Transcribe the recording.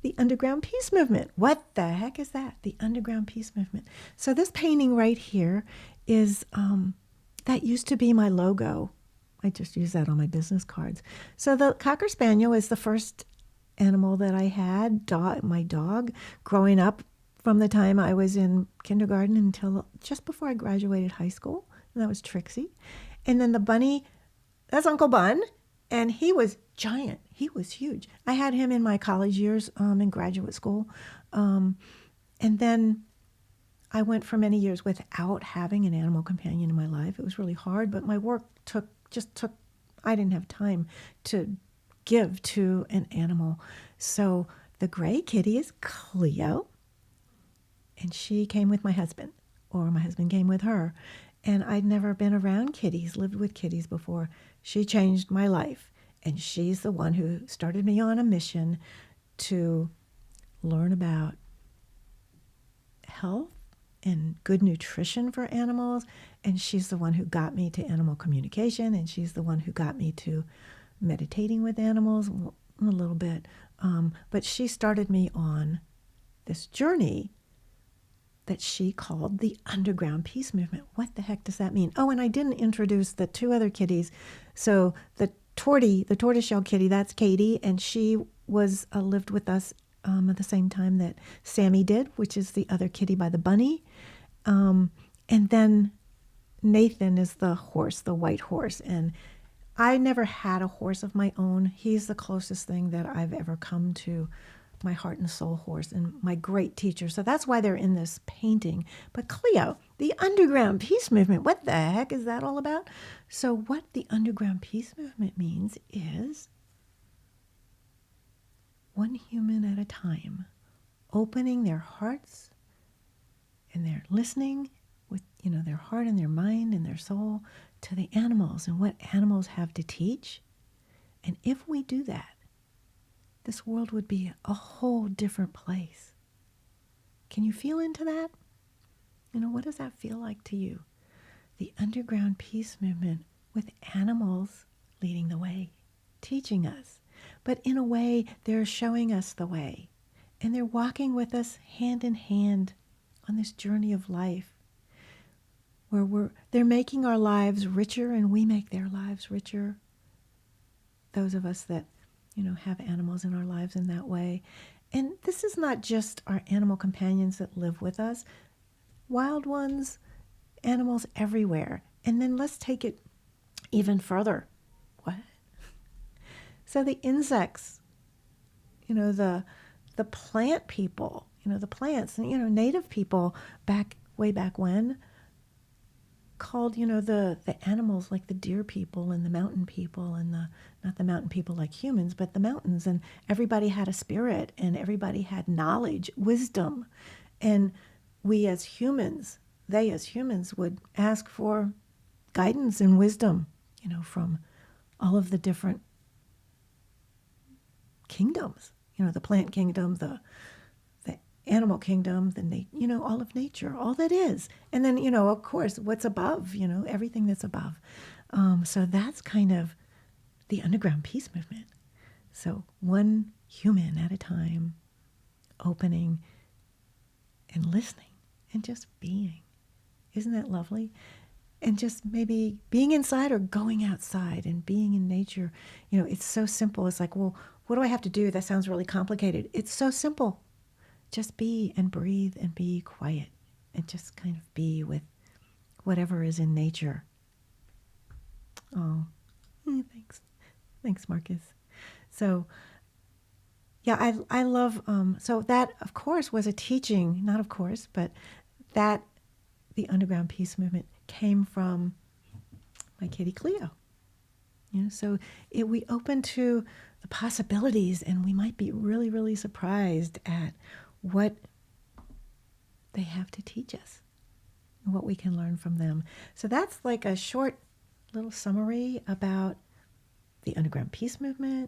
The underground peace movement. What the heck is that? The underground peace movement. So this painting right here is, that used to be my logo. I just use that on my business cards. So the Cocker Spaniel is the first animal that I had, my dog, growing up from the time I was in kindergarten until just before I graduated high school. And that was Trixie. And then the bunny, that's Uncle Bun. And he was giant. He was huge. I had him in my college years in graduate school. And then I went for many years without having an animal companion in my life. It was really hard, but my work took, I didn't have time to give to an animal. So the gray kitty is Cleo, and she came with my husband, or my husband came with her. And I'd never been around kitties, lived with kitties before. She changed my life, and she's the one who started me on a mission to learn about health and good nutrition for animals. And she's the one who got me to animal communication, and she's the one who got me to meditating with animals a little bit. But she started me on this journey that she called the underground peace movement. What the heck does that mean? Oh, and I didn't introduce the two other kitties. So the tortoiseshell kitty, that's Katie, and she was lived with us at the same time that Sammy did, which is the other kitty by the bunny. And then Nathan is the horse, the white horse. And I never had a horse of my own. He's the closest thing that I've ever come to my heart and soul horse, and my great teacher. So that's why they're in this painting. But Cleo, the underground peace movement, what the heck is that all about? So what the underground peace movement means is one human at a time, opening their hearts and they're listening with, their heart and their mind and their soul to the animals and what animals have to teach. And if we do that, this world would be a whole different place. Can you feel into that? What does that feel like to you? The underground peace movement with animals leading the way, teaching us. But in a way, they're showing us the way. And they're walking with us hand in hand on this journey of life where they're making our lives richer and we make their lives richer. Those of us that have animals in our lives in that way. And this is not just our animal companions that live with us. Wild ones, animals everywhere. And then let's take it even further. What? So the insects, the plant people, the plants, native people way back when called, the animals like the deer people and the mountain people and not the mountain people like humans, but the mountains. And everybody had a spirit and everybody had knowledge, wisdom. And we as humans, they as humans would ask for guidance and wisdom, from all of the different kingdoms, the plant kingdom, the animal kingdom, all of nature, all that is. And then, of course, what's above, everything that's above. So that's kind of the underground peace movement. So one human at a time, opening and listening and just being. Isn't that lovely? And just maybe being inside or going outside and being in nature. It's so simple. It's like, well, what do I have to do? That sounds really complicated. It's so simple. Just be and breathe and be quiet and just kind of be with whatever is in nature. Oh, thanks. Thanks, Marcus. So, yeah, I love, so that, of course, was a teaching, not of course, but that the underground peace movement came from my kitty Cleo. So we open to the possibilities, and we might be really, really surprised at what they have to teach us and what we can learn from them. So that's like a short little summary about the underground peace movement,